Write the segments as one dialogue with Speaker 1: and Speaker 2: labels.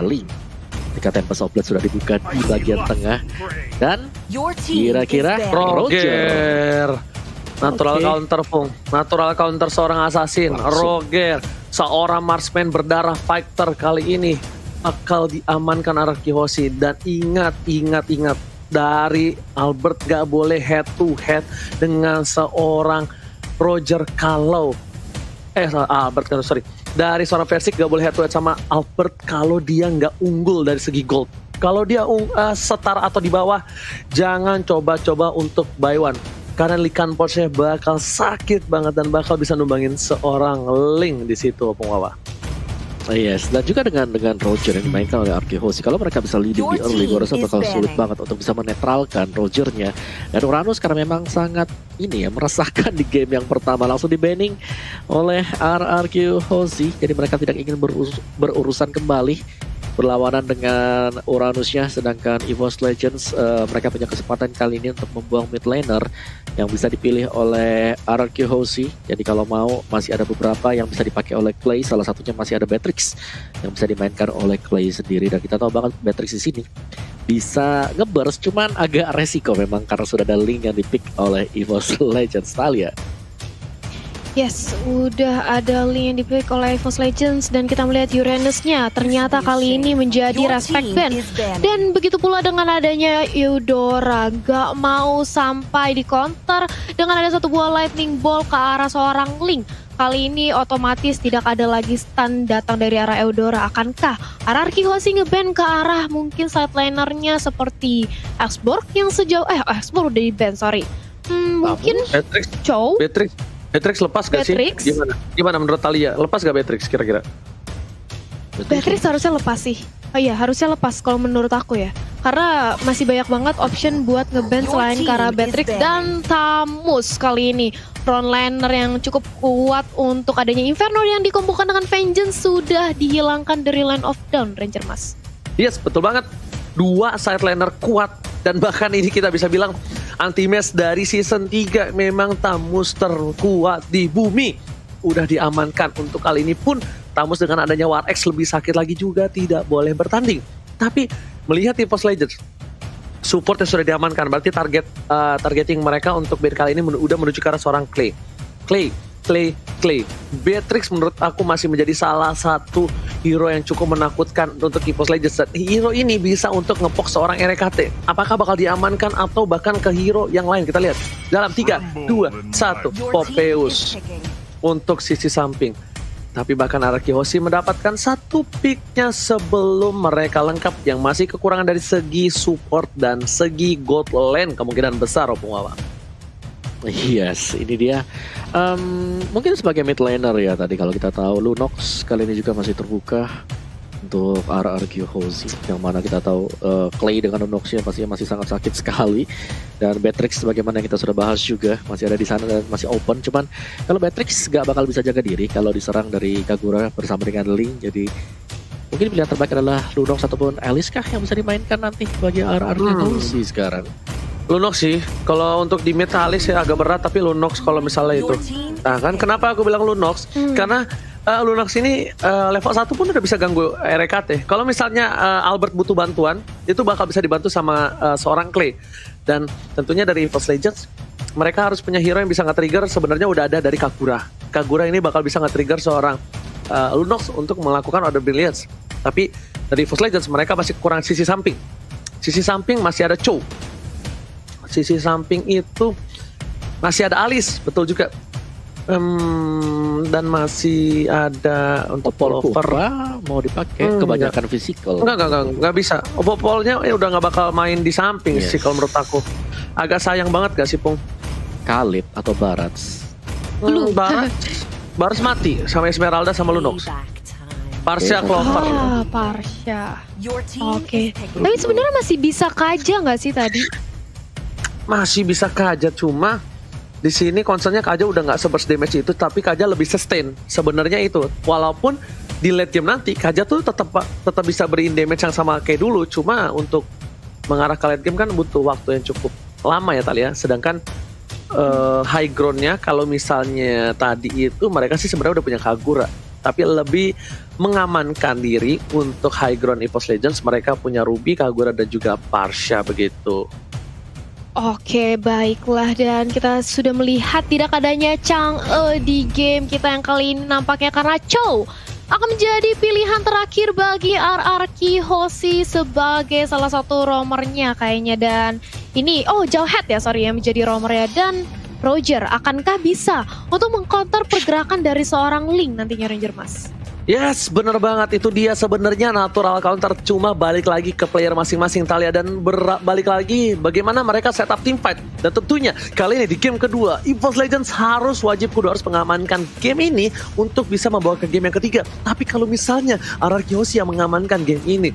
Speaker 1: Link. Ketika Tempest of Blood sudah dibuka di bagian tengah. Dan kira-kira
Speaker 2: Roger. Natural counter, Pung. Natural counter seorang assassin. Roger. Seorang marksman berdarah fighter kali ini bakal diamankan Arakihoshi. Dan ingat. Dari Albert gak boleh head to head dengan seorang Roger kalau Albert kan sorry. Dari seorang Versik gak boleh head to head sama Albert kalau dia nggak unggul dari segi gold. Kalau dia setara atau di bawah, jangan coba-coba untuk buy one. Karena Likan Porsche bakal sakit banget dan bakal bisa numbangin seorang Link di situ, Pungwawa.
Speaker 1: Yes, dan juga dengan Roger yang dimainkan oleh Arakihoshi. Kalau mereka bisa leading di early, gue rasa bakal sulit banget untuk bisa menetralkan Rogernya. Dan Uranus karena memang sangat meresahkan di game yang pertama, langsung di banning oleh Arakihoshi. Jadi mereka tidak ingin berurusan kembali berlawanan dengan Uranusnya, sedangkan EVOS Legends mereka punya kesempatan kali ini untuk membuang mid laner yang bisa dipilih oleh Arakihoshi. Jadi kalau mau masih ada beberapa yang bisa dipakai oleh Clay, salah satunya masih ada Beatrix yang bisa dimainkan oleh Clay sendiri, dan kita tahu banget Beatrix di sini bisa ngeburst, cuman agak resiko memang karena sudah ada Link yang dipick oleh EVOS Legends. Talia.
Speaker 3: Yes, udah ada Link yang dipilih oleh EVOS Legends dan kita melihat Uranusnya ternyata kali ini menjadi respect ban. Dan begitu pula dengan adanya Eudora, gak mau sampai di counter dengan ada satu buah lightning ball ke arah seorang Link. Kali ini otomatis tidak ada lagi stun datang dari arah Eudora. Akankah Arakihoshi ngeban ke arah mungkin side lanernya seperti Xborg yang sejauh Xborg udah di ban, sorry. Mungkin Chow.
Speaker 2: Beatrix lepas gak sih? Gimana menurut Talia? Lepas gak Beatrix kira-kira?
Speaker 3: Beatrix harusnya lepas sih. Oh iya, harusnya lepas kalau menurut aku ya. Karena masih banyak banget option buat ngeban selain Kara Beatrix dan Tamus kali ini. Frontliner yang cukup kuat untuk adanya Inferno yang dikumpulkan dengan Vengeance sudah dihilangkan dari Line of Dawn, Ranger Mas.
Speaker 2: Yes, betul banget. Dua side laner kuat. Dan bahkan ini kita bisa bilang anti-match dari season 3 memang Tamus terkuat di bumi. Udah diamankan untuk kali ini pun Tamus dengan adanya War X lebih sakit lagi juga tidak boleh bertanding. Tapi melihat EVOS Legends support yang sudah diamankan, berarti targeting mereka untuk bid kali ini udah menuju ke arah seorang Clay. Beatrix menurut aku masih menjadi salah satu hero yang cukup menakutkan untuk EVOS Legends. Hero ini bisa untuk ngepok seorang RKT. Apakah bakal diamankan atau bahkan ke hero yang lain? Kita lihat. Dalam 3, 2, 1. Popeyus untuk sisi samping. Tapi bahkan Arakihoshi mendapatkan satu picknya sebelum mereka lengkap yang masih kekurangan dari segi support dan segi gold lane kemungkinan besar, Opung Wawa.
Speaker 1: Yes, ini dia. Mungkin sebagai mid laner ya tadi kalau kita tahu Lunox kali ini juga masih terbuka untuk Arakihoshi, yang mana kita tahu Clay dengan Lunoxnya pastinya masih sangat sakit sekali, dan Beatrix sebagaimana yang kita sudah bahas juga masih ada di sana dan masih open. Cuman kalau Beatrix gak bakal bisa jaga diri kalau diserang dari Kagura bersama dengan Link, jadi mungkin pilihan terbaik adalah Lunox ataupun Alice kah yang bisa dimainkan nanti bagi Arakihoshi sekarang.
Speaker 2: Lunox sih, kalau untuk di mid Alice ya agak berat, tapi Lunox kalau misalnya itu. Nah kan kenapa aku bilang Lunox? Karena Lunox ini level 1 pun udah bisa ganggu RKT. Kalau misalnya Albert butuh bantuan, itu bakal bisa dibantu sama seorang Clay. Dan tentunya dari EVOS Legends, mereka harus punya hero yang bisa nge-trigger, sebenarnya udah ada dari Kagura. Kagura ini bakal bisa nge-trigger seorang Lunox untuk melakukan Order Brilliance. Tapi dari EVOS Legends mereka masih kurang sisi samping. Sisi samping masih ada Chow. Sisi samping itu masih ada Alice, betul juga. Dan masih ada untuk Popolver
Speaker 1: mau dipakai kebanyakan physical.
Speaker 2: Enggak bisa. Popolnya udah nggak bakal main di samping sih kalau menurut aku. Agak sayang banget gak sih, Pung?
Speaker 1: Kalib atau Barats?
Speaker 2: Barats mati sama Esmeralda sama Lunox. Parsha Clover.
Speaker 3: Parsha. Oke. Tapi sebenarnya masih bisa Kaja nggak sih tadi?
Speaker 2: Masih bisa Kaja, cuma di sini concernnya Kaja udah nggak seburst damage itu, tapi Kaja lebih sustain sebenarnya itu. Walaupun di late game nanti Kaja tuh tetap bisa beriin damage yang sama kayak dulu, cuma untuk mengarah ke late game kan butuh waktu yang cukup lama ya Talia. Sedangkan high groundnya kalau misalnya tadi itu mereka sih sebenarnya udah punya Kagura. tapi lebih mengamankan diri untuk high ground EVOS Legends. Mereka punya Ruby, Kagura, dan juga Parsha begitu.
Speaker 3: Oke, baiklah, dan kita sudah melihat tidak adanya Chang'e di game kita yang kali ini nampaknya karena Chow akan menjadi pilihan terakhir bagi RRQ Hoshi sebagai salah satu roamernya kayaknya. Dan ini, Jawhead ya, yang menjadi roamernya. Dan Roger, akankah bisa untuk mengcounter pergerakan dari seorang Link nantinya, Ranger Mas?
Speaker 2: Yes, bener banget, itu dia sebenarnya natural counter, cuma balik lagi ke player masing-masing Thalia dan balik lagi bagaimana mereka setup team fight. Dan tentunya kali ini di game kedua, EVOS Legends harus mengamankan game ini untuk bisa membawa ke game yang ketiga. Tapi kalau misalnya RRQ Hoshi yang mengamankan game ini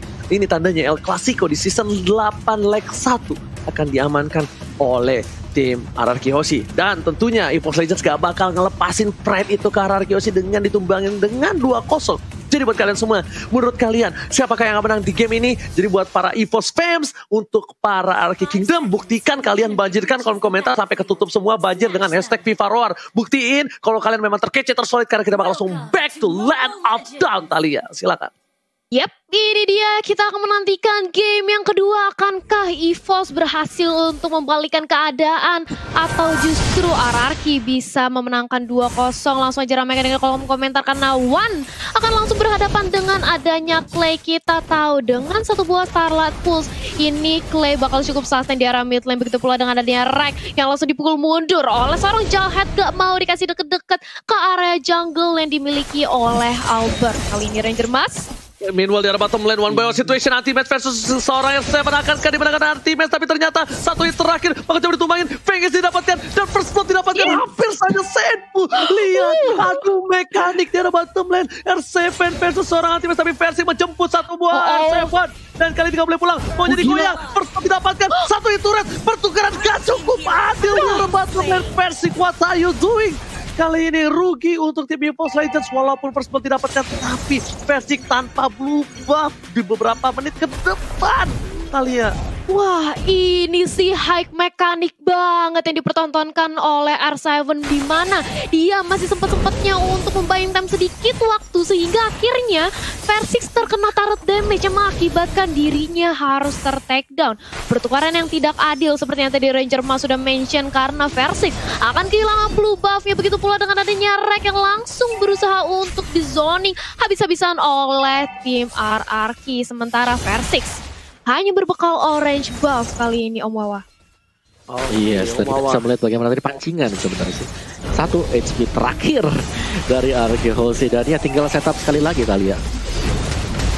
Speaker 2: tandanya El Clasico di season 8 leg 1 akan diamankan oleh tim RRQ Hoshi. Dan tentunya EVOS Legends gak bakal ngelepasin pride itu ke RRQ Hoshi dengan ditumbangin dengan 2-0. Jadi buat kalian semua, menurut kalian siapakah yang akan menang di game ini? Jadi buat para EVOS fans, untuk para RRQ Kingdom, buktikan kalian banjirkan kolom komentar sampai ketutup semua, banjir dengan hashtag FIFA Roar. Buktiin kalau kalian memang terkece, tersolid, karena kita bakal langsung back to Land of Dawn Thalia. Silakan.
Speaker 3: Yep, ini dia, kita akan menantikan game yang kedua. Akankah EVOS berhasil untuk membalikan keadaan atau justru RRQ bisa memenangkan 2-0? Langsung aja ramaikan dengan kolom komentar karena One akan langsung berhadapan dengan adanya Clay. Kita tahu dengan satu buah Starlight Pulse ini Clay bakal cukup sustain di area mid lane. Begitu pula dengan adanya Rek yang langsung dipukul mundur oleh seorang Jawhead, gak mau dikasih deket-deket ke area jungle yang dimiliki oleh Albert. Kali ini Ranger Mas.
Speaker 2: Meanwhile di arah bottom lane, one by one situation, anti-match versus seorang R7 akankah dimenangkan anti-match, tapi ternyata satu hit terakhir bakal coba ditumbangin, Fengis didapatkan dan first blood didapatkan, hampir saja Senpu. Lihat, aduh mekanik di arah bottom lane, R7 versus seorang anti-match, tapi Versi menjemput satu buah R7 dan kali ini gak boleh pulang, mau jadi goyang, first blood didapatkan, satu hit turret, pertukaran gak cukup adil di arah bottom lane. Versi, what are you doing? Kali ini rugi untuk tim EVOS Legends walaupun first blood didapatkan, tapi Versik tanpa blue buff di beberapa menit ke depan. Thalia.
Speaker 3: Wah, ini sih high mekanik banget yang dipertontonkan oleh R7, di mana dia masih sempat-sempatnya untuk membayang time sedikit waktu sehingga akhirnya Versix terkena turret damage yang mengakibatkan dirinya harus ter-take down. Pertukaran yang tidak adil seperti yang tadi Ranger Mas sudah mention karena Versix akan kehilangan blue buff-nya. Begitu pula dengan adanya Rek yang langsung berusaha untuk di zoning habis-habisan oleh tim RRQ. Sementara Versix hanya berbekal orange buff kali ini, Om Wawa.
Speaker 1: Oh yes, tadi kita bisa melihat bagaimana tadi pancingan sebenarnya sih. 1 HP terakhir dari RRQ Hoshi dan ya tinggal setup sekali lagi Thalia.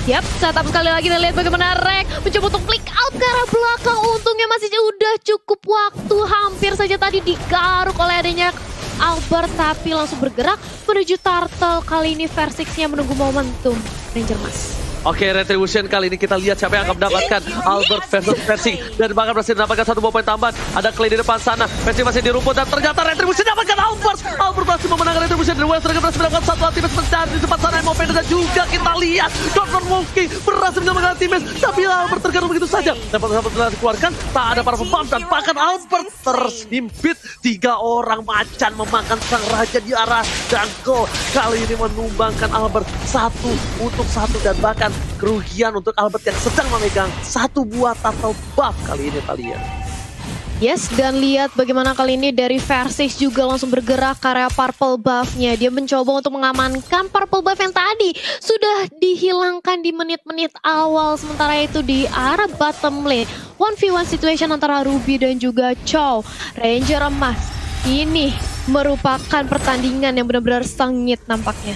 Speaker 3: Yap, setup sekali lagi, kita lihat bagaimana Rek mencoba untuk flick out ke arah belakang. Untungnya masih udah cukup waktu, hampir saja tadi digaruk oleh adanya Albert, tapi langsung bergerak menuju turtle. Kali ini Versixnya menunggu momentum, Ranger Mas.
Speaker 2: Oke, Retribution kali ini kita lihat siapa yang akan mendapatkan Albert versus Versing. Dan bahkan berhasil mendapatkan 1 buah poin tambahan. Ada Clay di depan sana, Versing masih di rumput dan ternyata Retribution dapatkan Albert. Albert berhasil memenangkan Retribution dari West. Berhasil mendapatkan satu ultimate mencari di depan sana MOP. Dan juga kita lihat Dr. Monkey berhasil menyelamatkan ultimate. Tapi Albert tergantung begitu saja. Dapat dikeluarkan, tak ada para pembam. Dan bahkan Albert terhimpit. 3 orang macan memakan sang raja di arah jungle. Kali ini menumbangkan Albert 1 untuk 1 dan bahkan kerugian untuk Albert yang sedang memegang 1 buah turtle buff kali ini Thalia.
Speaker 3: Yes, dan lihat bagaimana kali ini dari Versix juga langsung bergerak ke area purple buff-nya. Dia mencoba untuk mengamankan purple buff yang tadi sudah dihilangkan di menit-menit awal. Sementara itu di arah bottom lane, 1v1 situation antara Ruby dan juga Chow. Ranger emas, ini merupakan pertandingan yang benar-benar sengit nampaknya.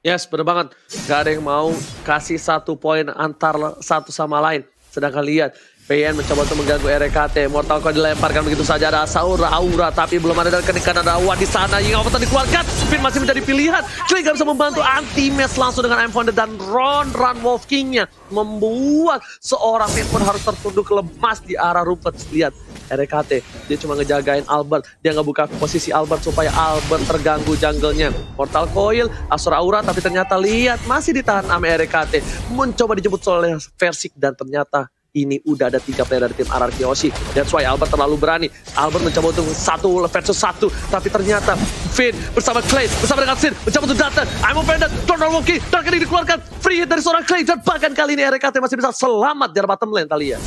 Speaker 2: Yes, bener banget. Gak ada yang mau kasih 1 poin antar satu sama lain. Sedangkan lihat, PN mencoba untuk mengganggu RKT. Mortal Coil dilemparkan begitu saja. Ada Aura, tapi belum ada dan ketika ada Awan di sana. Yang Avatar dikeluarkan, Spin masih menjadi pilihan. Clay gak bisa membantu, anti-match langsung dengan M-Founder dan Run Wolf King-nya. Membuat seorang pun harus tertunduk lemas di arah rumput. Lihat, RKT, dia cuma ngejagain Albert. Dia nggak buka posisi Albert supaya Albert terganggu jungle-nya. Mortal Coil, Asura Aura, tapi ternyata lihat masih ditahan sama RKT. Mencoba dijemput oleh Versik dan ternyata ini udah ada 3 player dari tim RRQ Hoshi. That's why Albert terlalu berani. Albert mencoba untuk 1 versus 1, tapi ternyata Finn bersama Clay, bersama dengan Sin mencoba untuk datang. I'm offended, Donald Wonky, dan kini dikeluarkan free hit dari seorang Clay, dan bahkan kali ini RKT masih bisa selamat dari bottom lane, Thalia.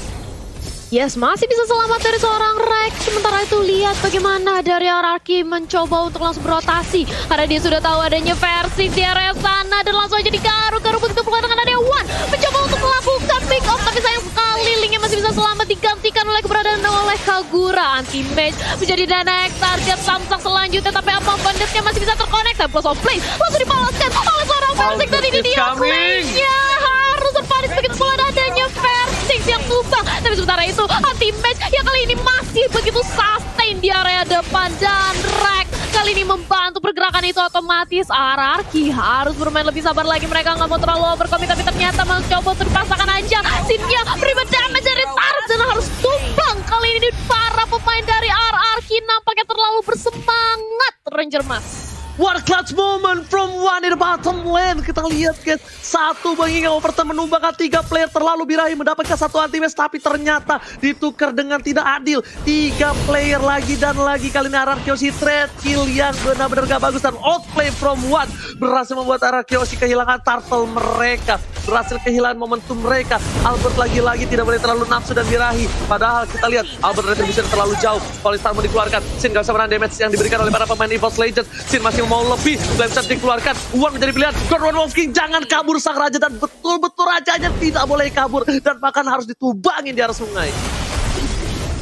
Speaker 3: Yes, masih bisa selamat dari seorang Rex. Sementara itu lihat bagaimana dari RRQ mencoba untuk langsung berotasi. Karena dia sudah tahu adanya versi di area sana dan langsung aja digaru-garu begitu pula dengan ada One. Mencoba untuk melakukan pick off, tapi sayang sekali linknya masih bisa selamat digantikan oleh keberadaan oleh Kagura. Anti-mage menjadi next target Samsak selanjutnya, tapi apa banditnya masih bisa terkonek. Dan plus of play langsung dibalaskan oleh seorang Versix, dan ini dia Clay-nya harus terpanis begitu pula adanya Versix yang tumbang. Tapi sementara itu anti-match yang kali ini masih begitu sustain di area depan, dan Rex kali ini membantu pergerakan itu otomatis. RRQ harus bermain lebih sabar lagi, mereka nggak mau terlalu overcommit, tapi ternyata mencoba untuk dipasangkan aja. Sinnya prima damage dari Taras dan harus tumbang. Kali ini para pemain dari RRQ nampaknya terlalu bersemangat, Ranger Mas.
Speaker 2: What a clutch moment from One in the bottom lane. Kita lihat guys, satu mengingat Overton menumbangkan 3 player terlalu birahi mendapatkan 1 anti-match, tapi ternyata ditukar dengan tidak adil. 3 player lagi dan lagi, kali ini RRQ Hoshi trade kill yang benar-benar gak bagus, dan outplay from One berhasil membuat RRQ Hoshi kehilangan turtle mereka, berhasil kehilangan momentum mereka. Albert lagi-lagi tidak boleh terlalu nafsu dan birahi, padahal kita lihat Albert retribution terlalu jauh. Polistar mau dikeluarkan, Sin gak bisa menahan damage yang diberikan oleh para pemain EVOS Legends. Sin masih mau lebih, Flameshot dikeluarkan, One menjadi pilihan. Gordon Wolfking, jangan kabur sang raja, dan betul-betul rajanya tidak boleh kabur, dan bahkan harus ditubangin di arah sungai.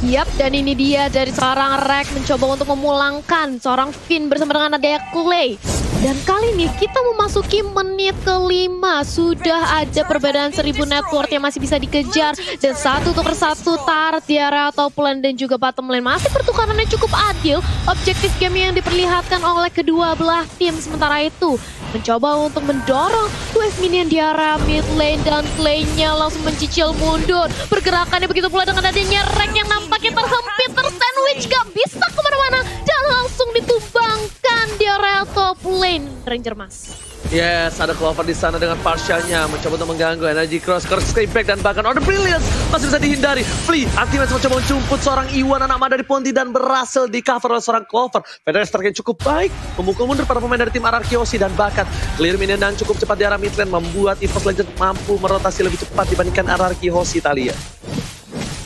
Speaker 3: Yap, dan ini dia dari seorang Rex mencoba untuk memulangkan seorang Finn bersama dengan adanya Clay. Dan kali ini kita memasuki menit ke-5. Sudah ada perbedaan 1000 network yang masih bisa dikejar. Dan 1 tukar 1 turret di area top lane dan juga bottom lane. Masih pertukarannya cukup adil. Objektif game yang diperlihatkan oleh kedua belah tim. Sementara itu mencoba untuk mendorong wave minion di area mid lane. Dan Clay-nya langsung mencicil mundur. Pergerakannya begitu pula dengan adanya Rex yang nampaknya terhempit, tersandwich, gak bisa kemana-mana. Dan langsung ditumbangkan di area top lane, Ranger Mas.
Speaker 2: Yes, ada Clover di sana dengan partialnya mencoba untuk mengganggu energy cross, curse back, dan bahkan Order Brilliance masih bisa dihindari. Flea Ultimate mencoba mencumput seorang Iwan anak mada dari Ponti dan berhasil di cover oleh seorang Clover. Federer yang cukup baik memukul mundur para pemain dari tim RRQ Hoshi, dan bahkan clear minion dan cukup cepat di arah mid lane membuat EVOS Legends mampu merotasi lebih cepat dibandingkan RRQ Hoshi, Thalia.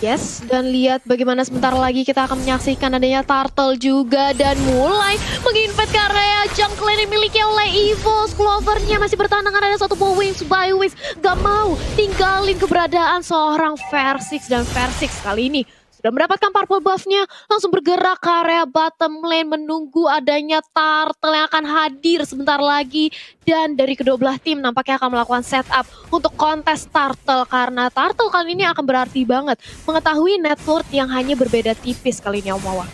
Speaker 3: Yes, dan lihat bagaimana sebentar lagi kita akan menyaksikan adanya Turtle juga dan mulai menginvade ke area jungle yang dimiliki oleh EVOS. Clover-nya masih bertahan dengan ada 1 Wings by Wings, gak mau tinggalin keberadaan seorang Versix, dan Versix kali ini sudah mendapatkan purple buff-nya, langsung bergerak ke area bottom lane menunggu adanya Turtle yang akan hadir sebentar lagi. Dan dari kedua belah tim nampaknya akan melakukan setup untuk kontes Turtle, karena Turtle kali ini akan berarti banget mengetahui net worth yang hanya berbeda tipis kali ini, Om Wawan.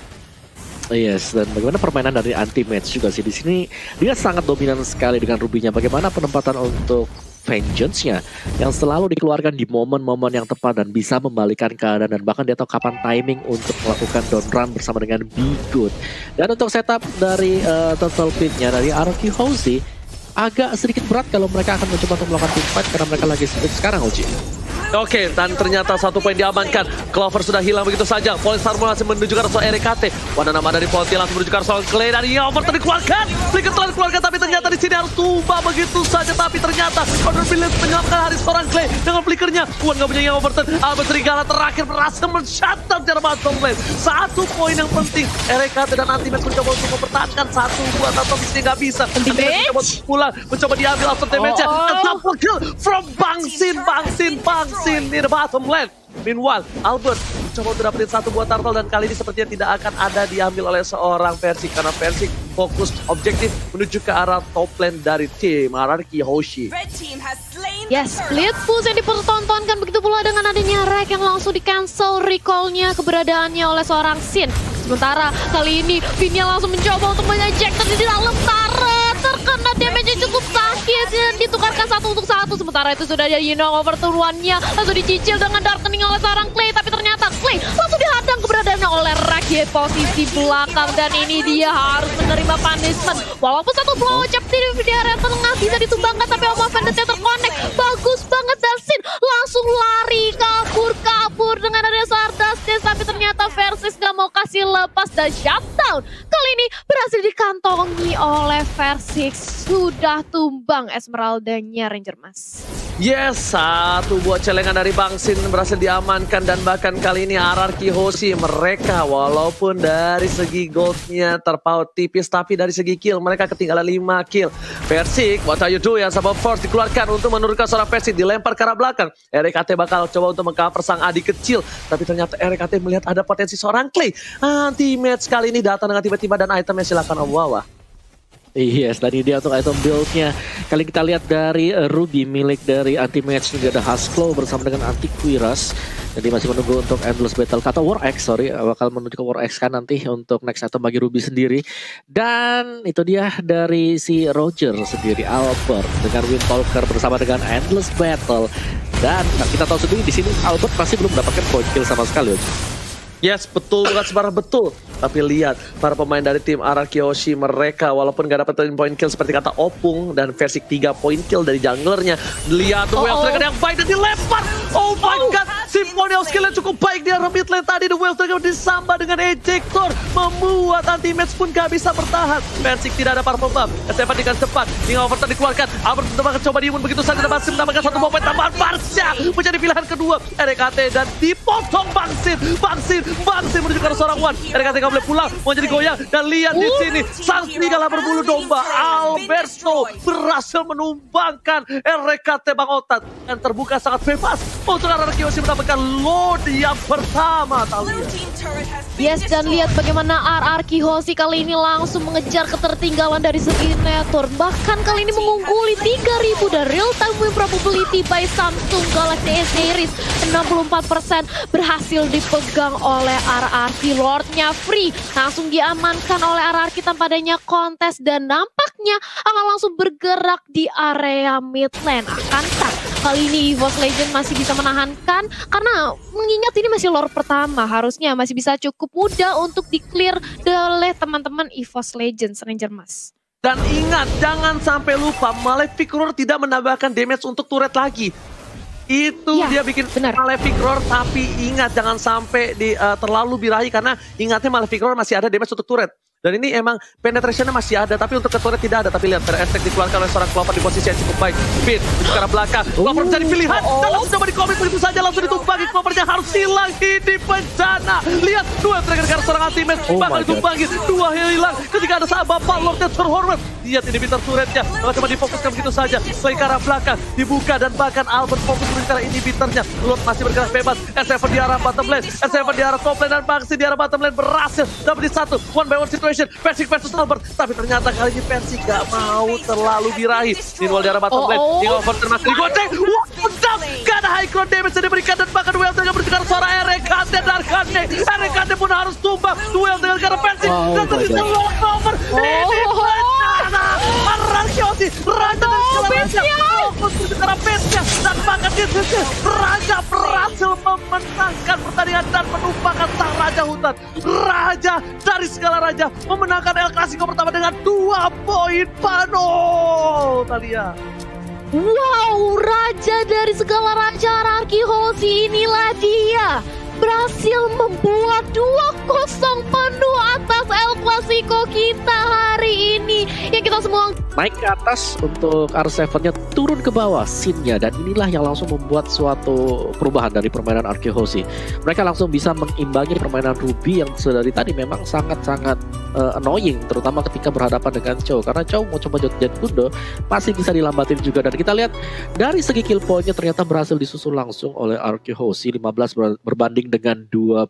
Speaker 1: Yes, dan bagaimana permainan dari anti-match juga sih di sini, dia sangat dominan sekali dengan Ruby-nya. Bagaimana penempatan untuk Vengeance-nya yang selalu dikeluarkan di momen-momen yang tepat dan bisa membalikan keadaan, dan bahkan dia tahu kapan timing untuk melakukan down run bersama dengan Be Good. Dan untuk setup dari Total Pit-nya dari RRQ Hoshi agak sedikit berat kalau mereka akan mencoba untuk melakukan team fight karena mereka lagi split sekarang, Oji.
Speaker 2: Oke, dan ternyata 1 poin diamankan. Clover sudah hilang begitu saja. Polestar masih menuju ke arah RKT. Wana nama dari Ponti langsung menuju ke arah Clay, dan Overton dikeluarkan. Flicker telah dikeluarkan, tapi ternyata di sini harus tumbang begitu saja. Tapi ternyata Order Brilliance menyelamatkan hari seorang Clay dengan flickernya. Wan gak punya Overton. Albert Serigala terakhir berhasil men-shutdown secara bottom lane. 1 poin yang penting. RKT dan Anti-Match mencoba untuk mempertahankan 1 buat atau di sini gak bisa.
Speaker 3: Anti-Match
Speaker 2: mencoba pulang, mencoba diambil after damage-nya. Double kill from Bangsin in the bottom lane. Meanwhile, Albert mencoba untuk dapetin 1 buat turtle, dan kali ini sepertinya tidak akan ada diambil oleh seorang Versix, karena Versix fokus objektif menuju ke arah top lane dari tim RRQ Hoshi.
Speaker 3: Yes, split push yang dipertontonkan begitu pula dengan adanya Rex yang langsung di-cancel recall-nya keberadaannya oleh seorang Sin. Sementara kali ini Finn-nya langsung mencoba untuk menginjektor di dalam turret, terkena damage-nya cukup sakit dan ditukarkan 1 untuk 1. Sementara itu sudah ada Overton One-nya langsung dicicil dengan darkening oleh seorang Clay, tapi ternyata Clay langsung dihadang keberadaannya oleh Rex di posisi belakang, dan ini dia harus menerima punishment. Walaupun 1 blow jab di area tengah bisa ditumbangkan, tapi Oma Vendetta terkonek. Bagus banget, dan Sin langsung lari kabur dengan ada Stardust, tapi ternyata Versis gak mau kasih lepas dan shutdown. Kali ini berhasil dikantongi oleh Versis. Sudah tumbang Esmeralda-nya Ranger Mas.
Speaker 2: Yes, satu buah celengan dari Bangsin berhasil diamankan, dan bahkan kali ini RRQ Hoshi mereka walaupun dari segi goldnya terpaut tipis, tapi dari segi kill mereka ketinggalan 5 kill. Versik, what are you doing? Sabab Force dikeluarkan untuk menurunkan seorang Versik, dilempar ke arah belakang. RKT bakal coba untuk mengcover sang adik kecil, tapi ternyata RKT melihat ada potensi seorang Clay. Anti-match kali ini datang dengan tiba-tiba dan itemnya silakan Om Wawa.
Speaker 1: Yes, dan ini dia untuk item build-nya. Kali kita lihat dari Ruby milik dari Anti-Match, juga ada Husklo bersama dengan Antiquiras. Jadi masih menunggu untuk Endless Battle atau War X, bakal menuju ke War X kan nanti untuk next item bagi Ruby sendiri. Dan itu dia dari si Roger sendiri, Albert dengan Windtalker bersama dengan Endless Battle. Dan kita tahu sendiri di sini Albert masih belum mendapatkan point kill sama sekali.
Speaker 2: Yes, betul, bukan sebarang betul. Tapi lihat, para pemain dari tim RRQ Hoshi mereka walaupun gak dapat point kill seperti kata Opung dan Versik 3 point kill dari junglernya. Lihat The Whale Dragon yang baik dan dilempar. Oh my god, Symphony of Skill yang cukup baik di arah mid lane tadi. The Whale Dragon disambah dengan ejector, membuat anti-match pun gak bisa bertahan. Versik tidak ada power buff. SFA dengan cepat, hingga overturn dikeluarkan. Albert mencoba coba diimun begitu saja dan masih mendapatkan satu point tambahan. Barsha menjadi pilihan kedua RKT dan dipotong Bangsin menuju ke arah seorang Wan. RKT gak boleh pulang, mau jadi goyang. Dan lihat di sini, sang serigala berbulu domba Alberto berhasil menumbangkan RKT Bang Otat, dan terbuka sangat bebas untuk RRQ Hoshi mendapatkan load yang pertama.
Speaker 3: Yes, dan lihat bagaimana RRQ Hoshi kali ini langsung mengejar ketertinggalan dari segi network. Bahkan kali ini mengungguli 3000 dan real time win probability by Samsung Galaxy S Series 64% berhasil dipegang oleh RRQ. Lordnya free langsung diamankan oleh RRQ tanpa adanya kontes, dan nampaknya akan langsung bergerak di area mid lane. Akankah kali ini EVOS Legend masih bisa menahankan? Karena mengingat ini masih lore pertama, harusnya masih bisa cukup mudah untuk di-clear oleh teman-teman EVOS Legends Ranger Mas.
Speaker 2: Dan ingat, jangan sampai lupa Malefic Roar tidak menambahkan damage untuk turret lagi. Itu ya, dia bikin Malefic Roar, tapi ingat jangan sampai terlalu birahi, karena ingatnya Malefic Roar masih ada damage untuk turret. Dan ini emang penetrationnya masih ada, tapi untuk ke turret tidak ada. Tapi lihat, Attack dikeluarkan oleh seorang Clover di posisi yang cukup baik. Pin, ke arah belakang. Clover menjadi pilihan, dan langsung coba dikomit begitu saja, langsung ditumpangi. Clovernya harus hilang di bencana. Lihat, dua trigger ke arah seorang Anti-Match, bakal ditumpangi. Dua hilang ketika ada sahabat Bapak Lordnya terhormat. Lihat ini inhibitor turretnya, lalu coba difokuskan begitu saja. Ke arah belakang, dibuka, dan bahkan Albert fokus mencari inhibitornya. Lord masih bergerak bebas. S7 di arah bottom lane, S7 di arah top lane, dan Bangsin di arah bottom lane berhasil dapat di satu one by one situation. Versik versus Albert, tapi ternyata kali ini Versik gak mau terlalu birahi. Meanwhile di arah bottom lane, hingga overturn masih digoceng. Gak ada high ground damage yang diberikan, dan bahkan Duel dengan bertukar suara RKT Darkane. RKT pun harus tumbang. Duel dengan karena Versik, dan ternyata over. Ini bencana. RRQ Hoshi, Raja dan segala Raja. Fokus ke arah base-nya, dan bahkan di sini Raja berhasil memenangkan pertandingan dan menumpahkan sang Raja Hutan. Raja dari segala Raja memenangkan El Clasico pertama dengan 2 poin penuh, Talia.
Speaker 3: Wow, Raja dari segala Raja RRQ Hoshi, inilah dia berhasil membuat 2-0 penuh atas El Clasico kita hari ini. Ya, kita semua
Speaker 1: naik ke atas untuk R7-nya, turun ke bawah scene-nya, dan inilah yang langsung membuat suatu perubahan dari permainan RRQ Hoshi. Mereka langsung bisa mengimbangi permainan Ruby yang dari tadi memang sangat-sangat annoying, terutama ketika berhadapan dengan Chow, karena Chow mau coba Jet Kundo masih bisa dilambatin juga. Dan kita lihat dari segi kill point-nya ternyata berhasil disusul langsung oleh RRQ Hoshi, 15 berbanding dengan 20.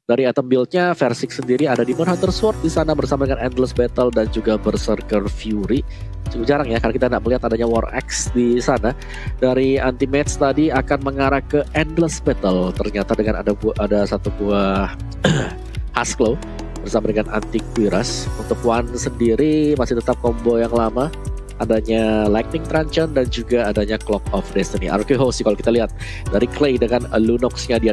Speaker 1: Dari item build-nya, Versik sendiri ada Demon Hunter Sword di sana bersama dengan Endless Battle dan juga Berserker Fury. Cukup jarang ya, karena kita tidak melihat adanya War X di sana. Dari Anti-Match tadi akan mengarah ke Endless Battle. Ternyata dengan ada satu buah Husklo bersama dengan Antiquiras. Untuk Wan sendiri masih tetap combo yang lama. Adanya Lightning Truncheon dan juga adanya Clock of Destiny. RRQ Hoshi kalau kita lihat dari Clay dengan Lunox-nya dia